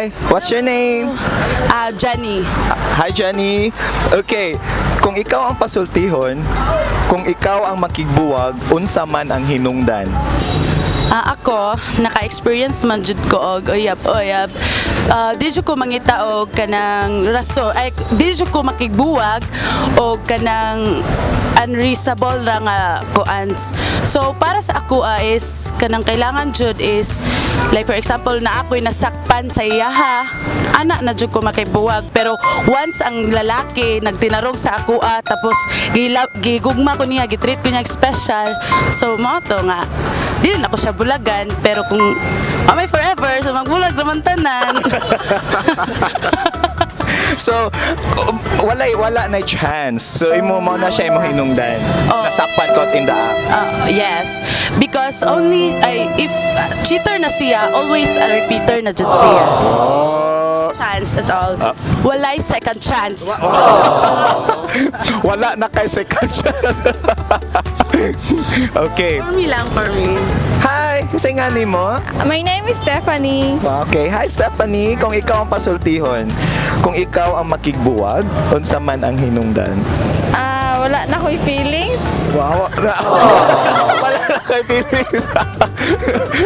Hi, what's your name? Jenny. Hi, Jenny. Okay, kung ikaw ang pasultihon, kung ikaw ang makigbuwag, unsa man ang hinungdan? Ako, naka-experience man jud ko og uyab. Di jud ko mangita og kanang rason, ay di jud ko makigbuwag og kanang unreasonable ra nga kuans. So para sa ako is kanang kailangan jud is like for example na ako'y nasakpan sa iyaha, anak na jud ko makigbuwag, pero once ang lalaki nagtinarong sa ako tapos gigugma ko niya, gitreat ko niya special, so mo to nga dili na ko siya bulagan, pero kung may forever, so magbulag naman tanan. So, wala na chance. So, imo mo na siya imo hinungdan. Nasakpan ko in the app. Yes, because only if cheater na siya, always a repeater na jud siya. Chance at all. Walay second chance. Wala na kay second chance. Okay. For me. Hi, kasi nga ni mo? My name is Stephanie. Okay, hi Stephanie. Kung ikaw ang pasultihon, kung ikaw ang makigbuwag, unsa man ang hinungdan? Wala na ko'y feelings. Wow. Wala na kay feelings.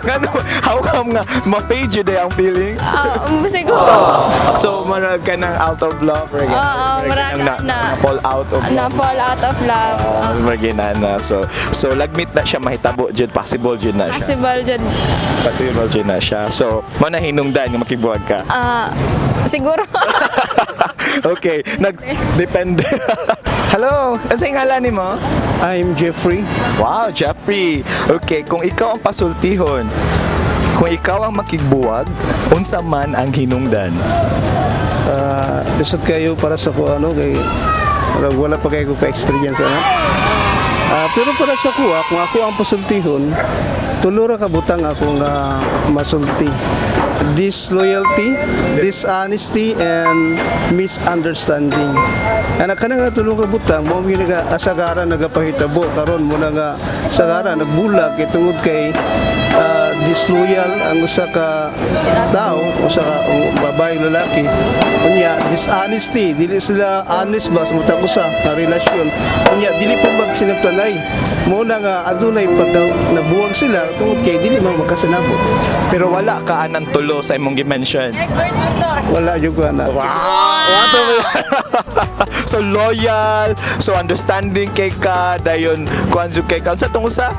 Ngano, how come nga ma-fade yun ang feelings? Siguro. So, marag ka ng out of love? Oo, marag na. Fall out of love. Na-fall out of love. Marginana. So, lagmit na siya mahitabo dyan. Possible dyan na siya. Possible dyan. Possible dyan na siya. So, mana hinungdan yung makigbuwag ka? Siguro. Okay, depende. Hello, ano sa ngalan ni mo? I'm Jeffrey. Wow, Jeffrey. Okay, kung ikaw ang pasultihon, kung ikaw ang makigbuwag, unsa man ang hinungdan? Lisod kayo para sa ko kay wala pa kayo ka-experience pero para sa kuha, kung ako ang pasultihon, tulura ka butang ako nga masulti. Disloyalty, dishonesty, and misunderstanding. Anak ka na nga tulong ka butang, mo nga asagara nagapahitabo, karon mo na nga sagara nagbulag itungod kay disloyal ang usa ka tao, usa ka babae lalaki. Unya dishonesty, dili sila honest ba sa mutang usa ka relasyon. Unya dili pa magsinabtanay. Mo na nga adunay pagka nabuwag sila tungod kay dili man magkasanabo. Pero wala ka anang tulo sa imong gi-mention. Wala jud ko na. Wow! So loyal, so understanding kay ka, dayon kuan jud kay ka. Sa tong usa?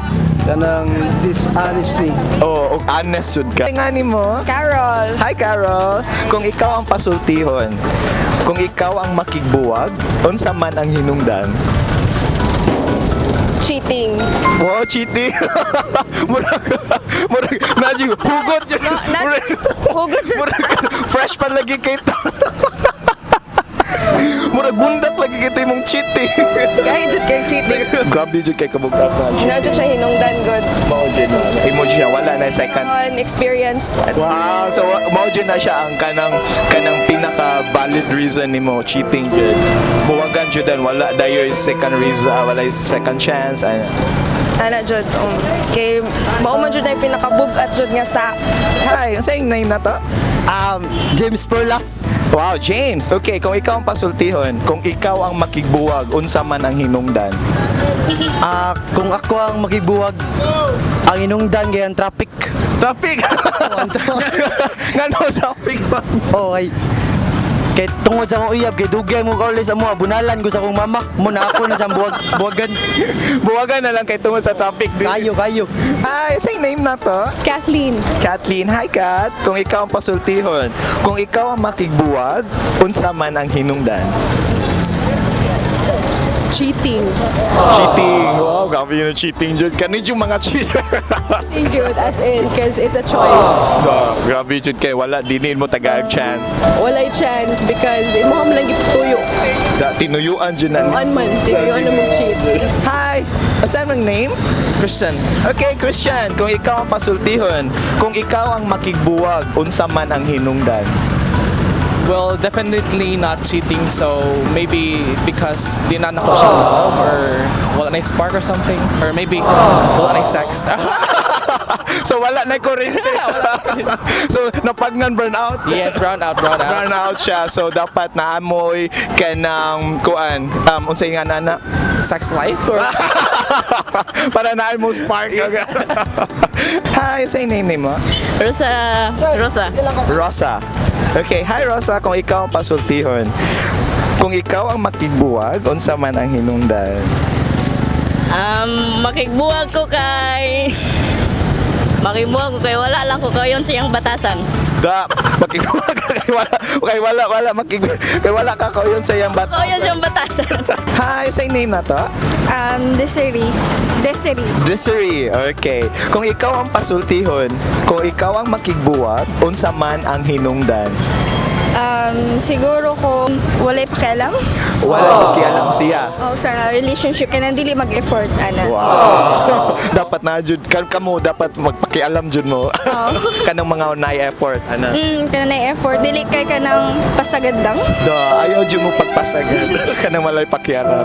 Kanang dishonesty. Oh, honest jud ka. Nga ni mo? Carol. Hi Carol. Kung ikaw ang pasultihon, kung ikaw ang makigbuwag, unsa man ang hinungdan? Cheating. Wow, cheating. murag naji hugot yun. Hugot yun. Murag fresh pa lagi kay to. Murag bundak lagi kita imong cheating. Kahit jud kay cheating. Grabe jud kay kabugtat na. Na jud siya hinungdan good. Mao na. Emoji siya wala na second. On experience. Wow, so mao na siya ang kanang pinaka valid reason nimo cheating jud. Buwagan jud dan wala dayoy second reason, wala second chance. Ana jud kay mao man jud ay pinakabugat jud nga sa. Hi, ang saying name na to? James Perlas. Wow, James. Okay, kung ikaw ang pasultihon, kung ikaw ang makigbuwag, unsa man ang hinungdan? Kung ako ang makibuwag, ang inungdan gayang traffic. Traffic! Ngano traffic? Oh, ay kay tungod sa akong uyab, kay dugay mo kauli sa mga bunalan ko sa akong mama. Muna ako na siyang buwagan. Buwagan na lang kay tungod sa traffic. Kayo. Hi, say name na to? Kathleen. Kathleen. Hi, Kat. Kung ikaw ang pasultihon, kung ikaw ang makigbuwag, unsa man ang hinungdan? Cheating. Cheating. Wow, grabe yun ang cheating dyan. Kanid yung mga cheater. Cheating good as in because it's a choice. So, grabe yun kay wala. Dinin mo tagag chance. Walay chance because imo lang gituyo. Tinuyuan dyan na. On man, tiyo na mo cheat. Hi! Saan ang name? Christian. Okay, Christian. Kung ikaw ang pasultihon, kung ikaw ang makigbuwag, unsa man ang hinungdan? Well, definitely not cheating. So maybe because di na ako siya love or wala na spark or something, or maybe wala na sex. So wala na kuryente. So napagnan burnout. Yes, brown out, brown out. Burn out siya. So dapat naamoy kanang kuan unsay nga nana Sex life or para naay mo spark. Hi, say name mo. Rosa. Rosa. Okay, hi Rosa, kung ikaw ang pasultihon. Kung ikaw ang makigbuwag, unsa man ang hinungdan? Makigbuwag ko kay wala lang ko kayon siyang batasan. Da, makigbuwag kay wala ka kauyon sa iyang bat. Kayon siyang batasan. Hi, say name na to. Desiree. Desiree, okay. Kung ikaw ang pasultihon, kung ikaw ang makigbuwag, unsa man ang hinungdan? Siguro kung walay pakialam Wala pakialam siya. o sa relationship kaya dili mag-effort ana. Wow. Dapat na jud kamo dapat magpakialam jud mo. Kanang mga unay effort ana. Kana na effort dili kay kanang pasagad lang. Da, ayaw jud mo pagpasagad. Kanang malay pakialam.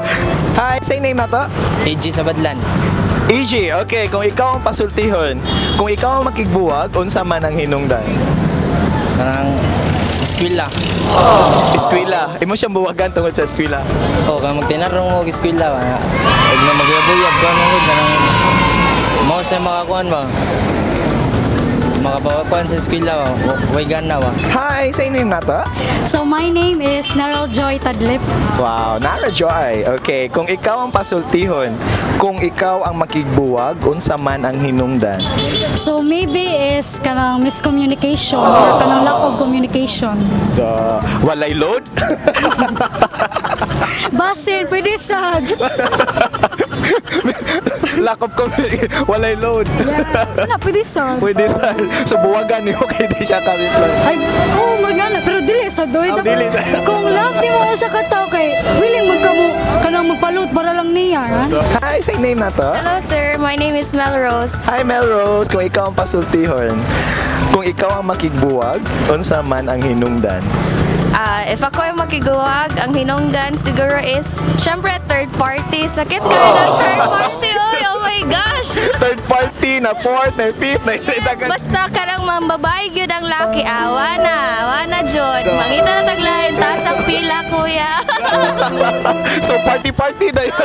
Hi, say name na to. AG sa Badlan. EJ, okay, kung ikaw ang pasultihon, kung ikaw ang makigbuwag, unsa man ang hinungdan? Kanang sa eskwela. Eskwela, imo siyang buwagan tungod sa eskwela. Kaya magtinarong mo og eskwela. Huwag na magyabuyab ko ano kanang mo sa makakuan ba? Makapakuan sa eskwela ba? Way gana ba? Hi, say name na to. So my name is Narel Joy Tadlip. Wow, Nara Joy. Okay, kung ikaw ang pasultihon, kung ikaw ang makigbuwag, unsa man ang hinungdan? So maybe is kanang miscommunication or kanang lack of communication. Da, walay load? Basin, pwede sad. Lack of communication, walay load. Wala, pwede sad. Pwede sa so buwagan niyo kay di siya ka-reply. Ay, oh, magana. Pero dili sa doy. Dili sad. Kung love di mo sa kataw kay, willing magkamu kanang magpalot para lang niya. Ha? Hi, say name na to. Hello sir, my name is Melrose. Hi Melrose, kung ikaw ang pasultihon, kung ikaw ang makigbuwag, unsa man ang hinungdan? If ako ay makiguwag, ang hinungdan siguro is syempre third party. Sakit ka ng third party. Oy, oh my gosh. Third party, na fourth, na fifth, na itagan. Basta ka ng mambabae gyud ang laki. Wana jud. Mangita na taglahin taas ang pila kuya. So party na yun.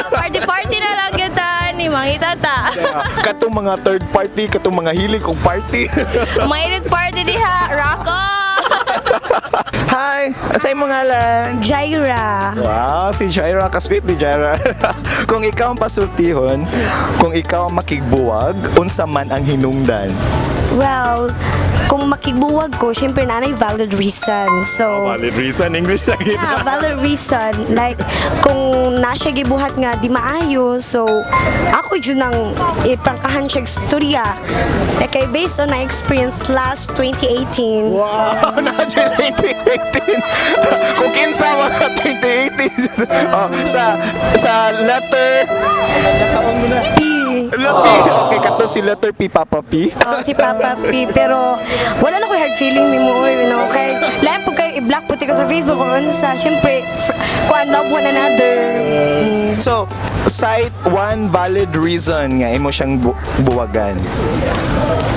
Party na lang gyud ta ni mangita ta. Katong mga third party, katong mga hilig kong party. Mahilig party diha, rock on. Hi, asay mo ngalan? Jaira. Wow, si Jaira, ka-sweet ni Jaira. Kung ikaw ang pasultihon, kung ikaw ang makigbuwag, unsa man ang hinungdan? Well, kung makigbuwag ko, syempre nanay valid reason. So, Valid reason, English lagi. yeah, valid reason. Like, kung nasya gibuhat nga di maayo, so, ako yun ang iprangkahan siya storya. Like, based on my experience last 2018. Wow, na 2018. Kung kinsa mga 2018. Oh, sa letter P. P. Okay, kato si letter P, Papa P. Oh, si Papa P. Pero, wala na ko hard feeling ni mo, you know, kay lahat po kayo i-block puti ko sa Facebook o Unsa, syempre, kung love one another. So, cite one valid reason nga imo siyang buwagan.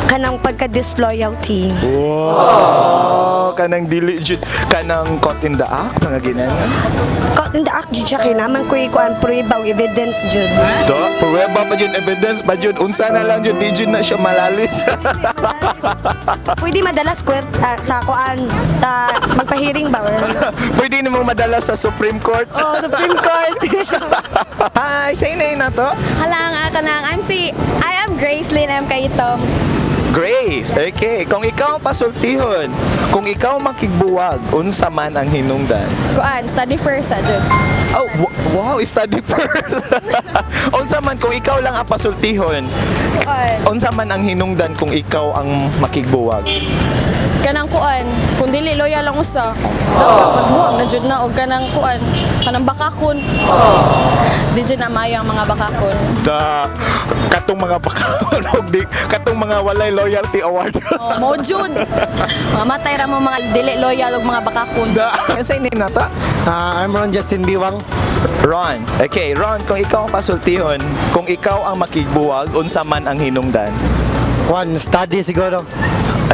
Kanang pagka-disloyalty. Wow! Kanang dili jud kanang caught in the act mga ginana. Caught in the act, jud siya kay naman ko ikuan prueba o evidence, jud. Do, pruweba pa jud evidence pa jud unsa na lang jud di jud na siya malalis. Pwede madalas sa kuan, sa magpahiring ba? Pwede nimo madala sa Supreme Court. Oh, Supreme Court. Hi, say name na to. Halang kanang I am Gracelyn, I'm Kaitom. Grace. Okay, kung ikaw ang pasultihon, kung ikaw makigbuwag, unsa man ang hinungdan? Kuan, study first jud. Oh, wow, study first. Unsa man kung ikaw lang ang pasultihon, Kuan. unsa man ang hinungdan kung ikaw ang makigbuwag? Kanang kuan, kung dili loyal lang usa, dapat magbuwag na jud na og kanang kuan, kanang bakakon. Di jud na maayo ang mga bakakon. Da katong mga bakahon og di katong mga walay loyalty award. Oh, mo jud. Mamatay ra mo mga dili loyal og mga bakakon. Da, say name na ta? I'm Ron Justin Biwang. Ron. Okay, Ron, kung ikaw ang pasultihon, kung ikaw ang makigbuwag, unsa man ang hinungdan? Kwan, study siguro.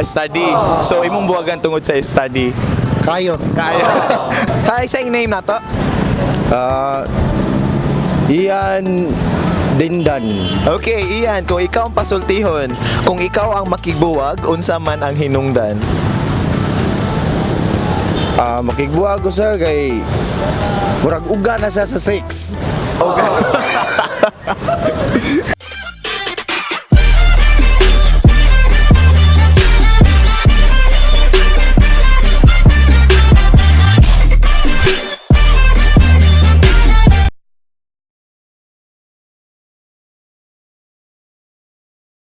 A study. So imong buwagan tungod sa study. Kayo. Kaya. Hi, sa name na to? Ian Dindan. Okay, Ian, kung ikaw ang pasultihon, kung ikaw ang makigbuwag, unsa man ang hinungdan? Makigbuha ko sir kay murag uga na siya sa 6. Okay.